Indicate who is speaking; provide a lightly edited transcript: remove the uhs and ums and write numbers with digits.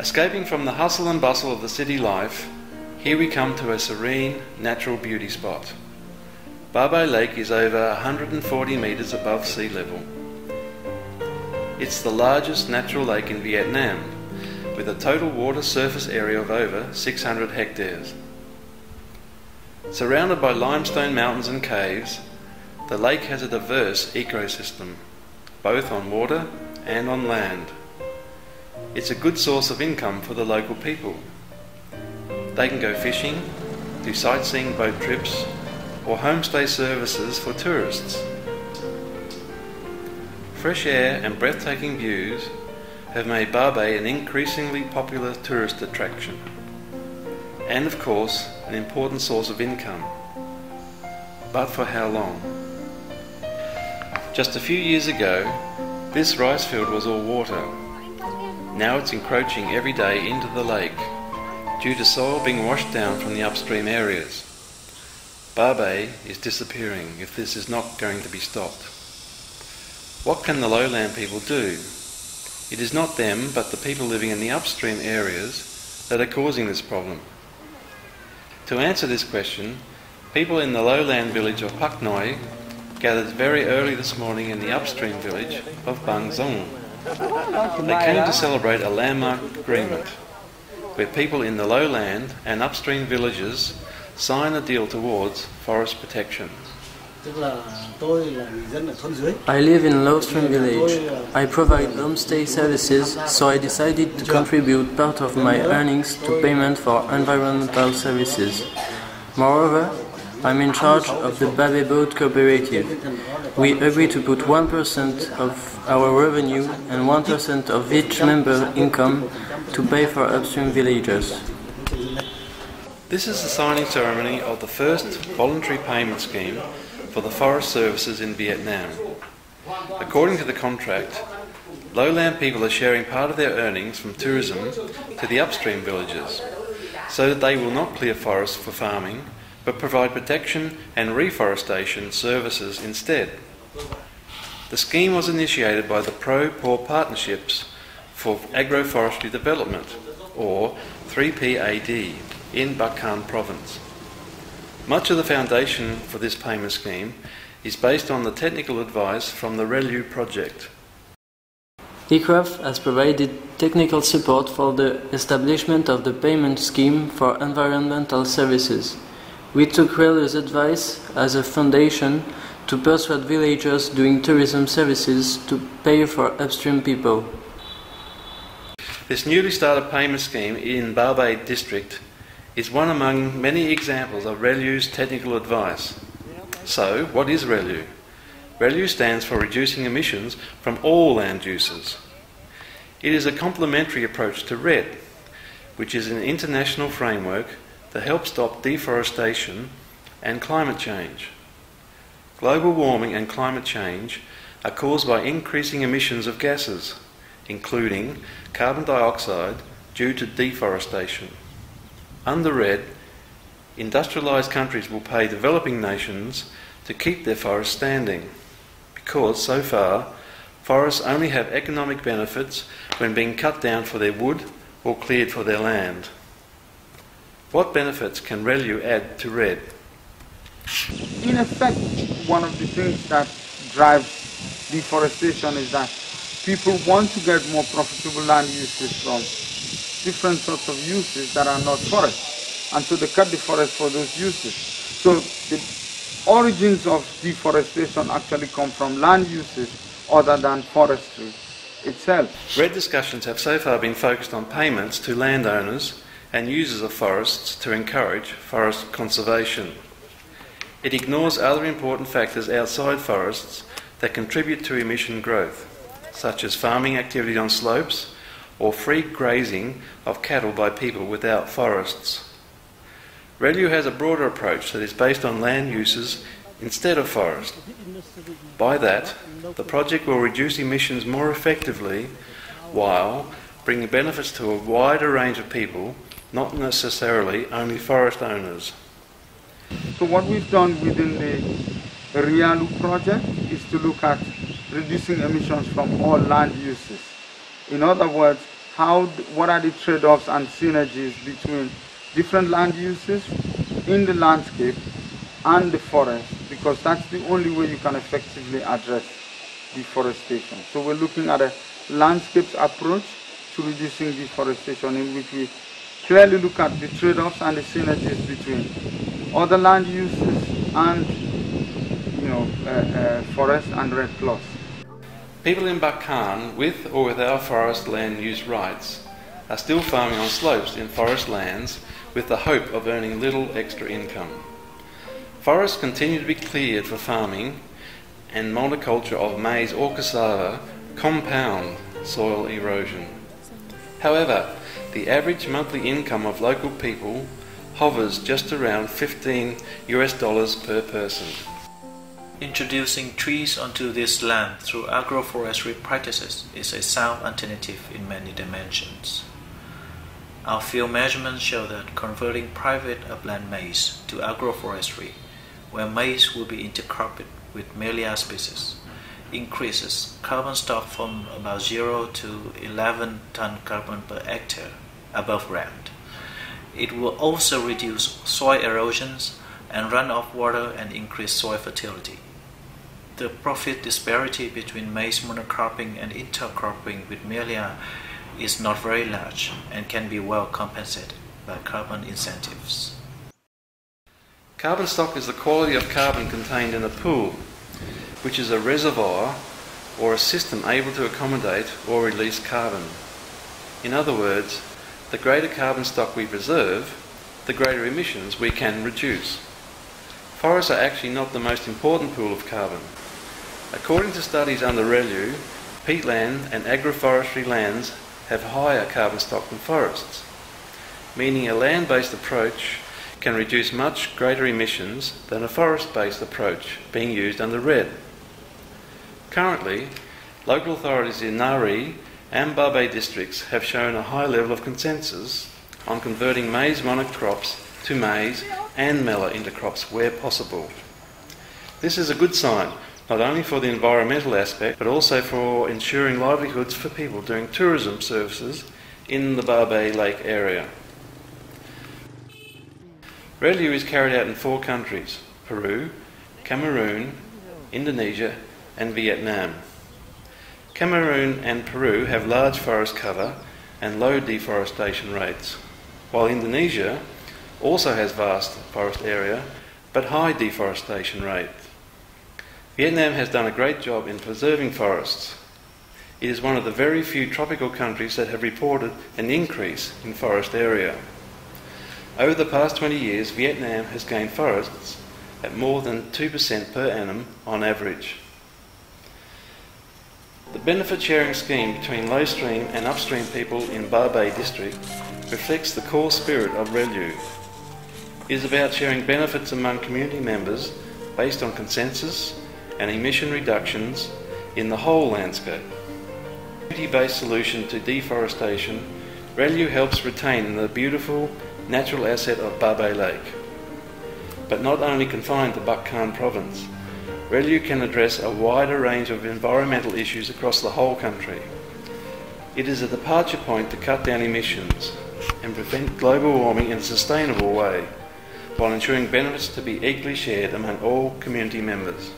Speaker 1: Escaping from the hustle and bustle of the city life, here we come to a serene, natural beauty spot. Ba Be Lake is over 140 metres above sea level. It's the largest natural lake in Viet Nam, with a total water surface area of over 600 hectares. Surrounded by limestone mountains and caves, the lake has a diverse ecosystem, both on water and on land. It's a good source of income for the local people. They can go fishing, do sightseeing boat trips, or homestay services for tourists. Fresh air and breathtaking views have made Ba Be an increasingly popular tourist attraction, and of course an important source of income. But for how long? Just a few years ago, this rice field was all water. Now it's encroaching every day into the lake due to soil being washed down from the upstream areas. Ba Be is disappearing if this is not going to be stopped. What can the lowland people do? It is not them, but the people living in the upstream areas that are causing this problem. To answer this question, people in the lowland village of Pak Noi gathered very early this morning in the upstream village of Bang Zong. They came to celebrate a landmark agreement where people in the lowland and upstream villages sign a deal towards forest protection.
Speaker 2: I live in Northwestern village. I provide homestay services, so I decided to contribute part of my earnings to payment for environmental services. Moreover, I'm in charge of the Ba Be Boat Cooperative. We agree to put 1% of our revenue and 1% of each member income to pay for upstream villagers.
Speaker 1: This is the signing ceremony of the first voluntary payment scheme for the forest services in Viet Nam. According to the contract, lowland people are sharing part of their earnings from tourism to the upstream villages, so that they will not clear forests for farming, but provide protection and reforestation services instead. The scheme was initiated by the Pro-Poor Partnerships for Agroforestry Development, or 3PAD, in Ba Can Province. Much of the foundation for this payment scheme is based on the technical advice from the RELU project.
Speaker 2: ICRAF has provided technical support for the establishment of the payment scheme for environmental services. We took RELU's advice as a foundation to persuade villagers doing tourism services to pay for upstream people.
Speaker 1: This newly started payment scheme in Ba Be district is one among many examples of RELU's technical advice. So, what is RELU? RELU stands for Reducing Emissions from All Land Uses. It is a complementary approach to RED, which is an international framework that helps stop deforestation and climate change. Global warming and climate change are caused by increasing emissions of gases, including carbon dioxide due to deforestation. Under RED, industrialised countries will pay developing nations to keep their forests standing, because so far forests only have economic benefits when being cut down for their wood or cleared for their land. What benefits can RELU add to RED?
Speaker 3: In effect, one of the things that drives deforestation is that people want to get more profitable land uses from different sorts of uses that are not forest, and so they cut the forest for those uses. So the origins of deforestation actually come from land uses other than forestry itself.
Speaker 1: RED discussions have so far been focused on payments to landowners and users of forests to encourage forest conservation. It ignores other important factors outside forests that contribute to emission growth, such as farming activity on slopes or free grazing of cattle by people without forests. RELU has a broader approach that is based on land uses instead of forest. By that, the project will reduce emissions more effectively while bringing benefits to a wider range of people, not necessarily only forest owners.
Speaker 3: So what we've done within the REALU project is to look at reducing emissions from all land uses. In other words, what are the trade-offs and synergies between different land uses in the landscape and the forest, because that's the only way you can effectively address deforestation. So we're looking at a landscapes approach to reducing deforestation, in which we clearly look at the trade-offs and the synergies between other land uses and forest and RED+.
Speaker 1: People in Bakhan, with or without forest land use rights, are still farming on slopes in forest lands with the hope of earning little extra income. Forests continue to be cleared for farming, and monoculture of maize or cassava compound soil erosion. However, the average monthly income of local people hovers just around $15 per person.
Speaker 4: Introducing trees onto this land through agroforestry practices is a sound alternative in many dimensions. Our field measurements show that converting private upland maize to agroforestry, where maize will be intercropped with Melia species, increases carbon stock from about 0 to 11 ton carbon per hectare above ground. It will also reduce soil erosions and runoff water and increase soil fertility. The profit disparity between maize monocropping and intercropping with Melia is not very large and can be well compensated by carbon incentives.
Speaker 1: Carbon stock is the quality of carbon contained in a pool, which is a reservoir or a system able to accommodate or release carbon. In other words, the greater carbon stock we preserve, the greater emissions we can reduce. Forests are actually not the most important pool of carbon. According to studies under RELU, peatland and agroforestry lands have higher carbon stock than forests, meaning a land-based approach can reduce much greater emissions than a forest-based approach being used under RED. Currently, local authorities in Nari and Babay districts have shown a high level of consensus on converting maize monocrops to maize and mela intercrops where possible. This is a good sign, not only for the environmental aspect, but also for ensuring livelihoods for people doing tourism services in the Babay Lake area. RELU is carried out in 4 countries: Peru, Cameroon, Indonesia and Viet Nam. Cameroon and Peru have large forest cover and low deforestation rates, while Indonesia also has vast forest area but high deforestation rate. Vietnam has done a great job in preserving forests. It is one of the very few tropical countries that have reported an increase in forest area. Over the past 20 years, Vietnam has gained forests at more than 2% per annum on average. The benefit sharing scheme between low-stream and upstream people in Babay district reflects the core spirit of RELU. It is about sharing benefits among community members based on consensus and emission reductions in the whole landscape. Community-based solution to deforestation, RELU helps retain the beautiful natural asset of Babay Lake. But not only confined to Bakhan province, RELU can address a wider range of environmental issues across the whole country. It is a departure point to cut down emissions and prevent global warming in a sustainable way, while ensuring benefits to be equally shared among all community members.